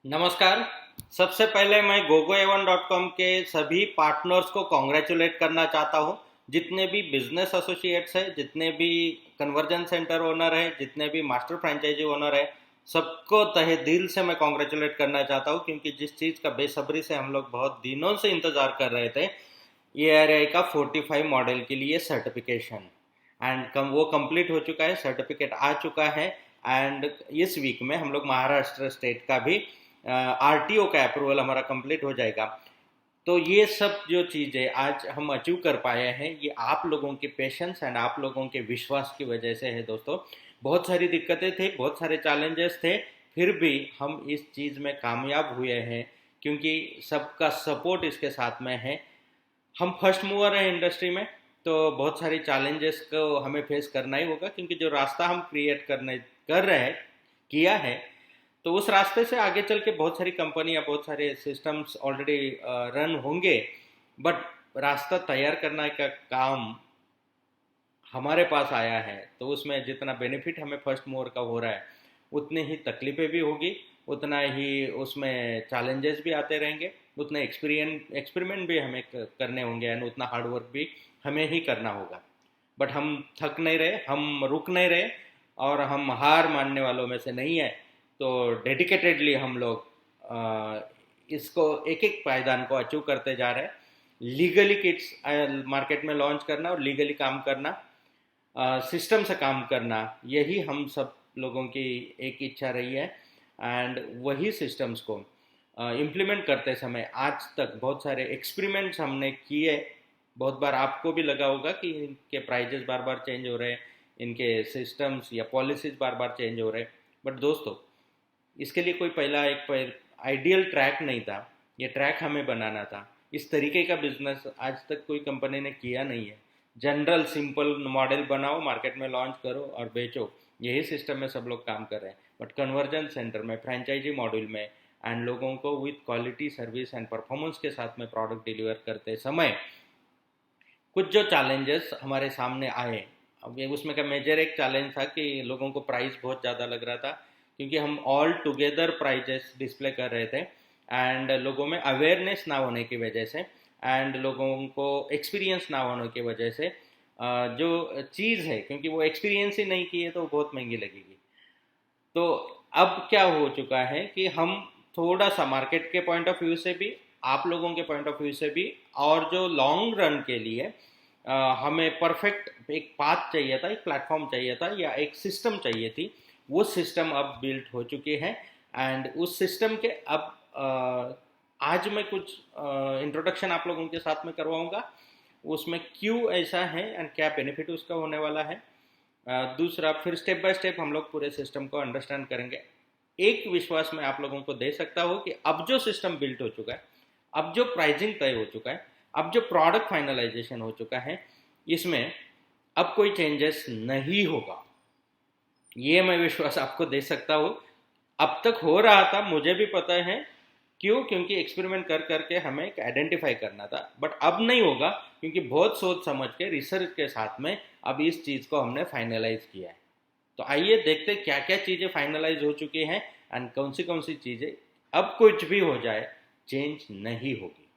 नमस्कार। सबसे पहले मैं gogoa1.com के सभी पार्टनर्स को कॉन्ग्रेचुलेट करना चाहता हूँ। जितने भी बिजनेस एसोसिएट्स हैं, जितने भी कन्वर्जन सेंटर ओनर हैं, जितने भी मास्टर फ्रेंचाइजी ओनर हैं, सबको तहे दिल से मैं कॉन्ग्रेचुलेट करना चाहता हूँ, क्योंकि जिस चीज़ का बेसब्री से हम लोग बहुत दिनों से इंतज़ार कर रहे थे, ARAI का 45 मॉडल के लिए सर्टिफिकेशन एंड वो कंप्लीट हो चुका है, सर्टिफिकेट आ चुका है। एंड इस वीक में हम लोग महाराष्ट्र स्टेट का भी RTO का अप्रूवल हमारा कंप्लीट हो जाएगा। तो ये सब जो चीज़ें आज हम अचीव कर पाए हैं, ये आप लोगों के पेशेंस एंड आप लोगों के विश्वास की वजह से है दोस्तों। बहुत सारी दिक्कतें थी, बहुत सारे चैलेंजेस थे, फिर भी हम इस चीज़ में कामयाब हुए हैं, क्योंकि सबका सपोर्ट इसके साथ में है। हम फर्स्ट मूवर हैं इंडस्ट्री में, तो बहुत सारी चैलेंजेस को हमें फेस करना ही होगा, क्योंकि जो रास्ता हम क्रिएट कर रहे हैं, किया है, तो उस रास्ते से आगे चल के बहुत सारी कंपनियां, बहुत सारे सिस्टम्स ऑलरेडी रन होंगे। बट रास्ता तैयार करने का काम हमारे पास आया है, तो उसमें जितना बेनिफिट हमें फर्स्ट मूवर का हो रहा है, उतनी ही तकलीफें भी होगी, उतना ही उसमें चैलेंजेस भी आते रहेंगे, उतने एक्सपेरिमेंट भी हमें करने होंगे एंड उतना हार्डवर्क भी हमें ही करना होगा। बट हम थक नहीं रहे, हम रुक नहीं रहे, और हम हार मानने वालों में से नहीं है। तो डेडिकेटेडली हम लोग इसको एक एक पायदान को अचीव करते जा रहे हैं। लीगली किट्स मार्केट में लॉन्च करना और लीगली काम करना, सिस्टम से काम करना, यही हम सब लोगों की एक इच्छा रही है। एंड वही सिस्टम्स को इम्प्लीमेंट करते समय आज तक बहुत सारे एक्सपेरिमेंट्स हमने किए। बहुत बार आपको भी लगा होगा कि इनके प्राइजेस बार बार चेंज हो रहे हैं, इनके सिस्टम्स या पॉलिसीज बार बार चेंज हो रहे हैं। बट दोस्तों, इसके लिए कोई पहला एक आइडियल ट्रैक नहीं था, ये ट्रैक हमें बनाना था। इस तरीके का बिजनेस आज तक कोई कंपनी ने किया नहीं है। जनरल सिंपल मॉडल बनाओ, मार्केट में लॉन्च करो और बेचो, यही सिस्टम में सब लोग काम कर रहे हैं। बट कन्वर्जन सेंटर में, फ्रेंचाइजी मॉड्यूल में एंड लोगों को with quality service and performance के साथ में प्रोडक्ट डिलीवर करते समय कुछ जो चैलेंजेस हमारे सामने आए, अब ये उसमें का मेजर एक चैलेंज था कि लोगों को प्राइस बहुत ज़्यादा लग रहा था, क्योंकि हम ऑल टुगेदर प्राइजेस डिस्प्ले कर रहे थे एंड लोगों में अवेयरनेस ना होने की वजह से एंड लोगों को एक्सपीरियंस ना होने की वजह से जो चीज़ है, क्योंकि वो एक्सपीरियंस ही नहीं किए तो बहुत महंगी लगेगी। तो अब क्या हो चुका है कि हम थोड़ा सा मार्केट के पॉइंट ऑफ व्यू से भी, आप लोगों के पॉइंट ऑफ व्यू से भी, और जो लॉन्ग रन के लिए हमें परफेक्ट एक पाथ चाहिए था, एक प्लेटफॉर्म चाहिए था या एक सिस्टम चाहिए थी, वो सिस्टम अब बिल्ड हो चुके हैं। एंड उस सिस्टम के अब आज मैं कुछ इंट्रोडक्शन आप लोगों के साथ में करवाऊंगा, उसमें क्यों ऐसा है एंड क्या बेनिफिट उसका होने वाला है। दूसरा, फिर स्टेप बाय स्टेप हम लोग पूरे सिस्टम को अंडरस्टैंड करेंगे। एक विश्वास मैं आप लोगों को दे सकता हूँ कि अब जो सिस्टम बिल्ड हो चुका है, अब जो प्राइसिंग तय हो चुका है, अब जो प्रोडक्ट फाइनलाइजेशन हो चुका है, इसमें अब कोई चेंजेस नहीं होगा, ये मैं विश्वास आपको दे सकता हूँ। अब तक हो रहा था, मुझे भी पता है क्यों, क्योंकि एक्सपेरिमेंट कर करके हमें एक आइडेंटिफाई करना था। बट अब नहीं होगा, क्योंकि बहुत सोच समझ के रिसर्च के साथ में अब इस चीज़ को हमने फाइनलाइज किया है। तो आइए देखते क्या क्या चीज़ें फाइनलाइज हो चुकी हैं एंड कौन सी चीज़ें अब कुछ भी हो जाए चेंज नहीं होगी।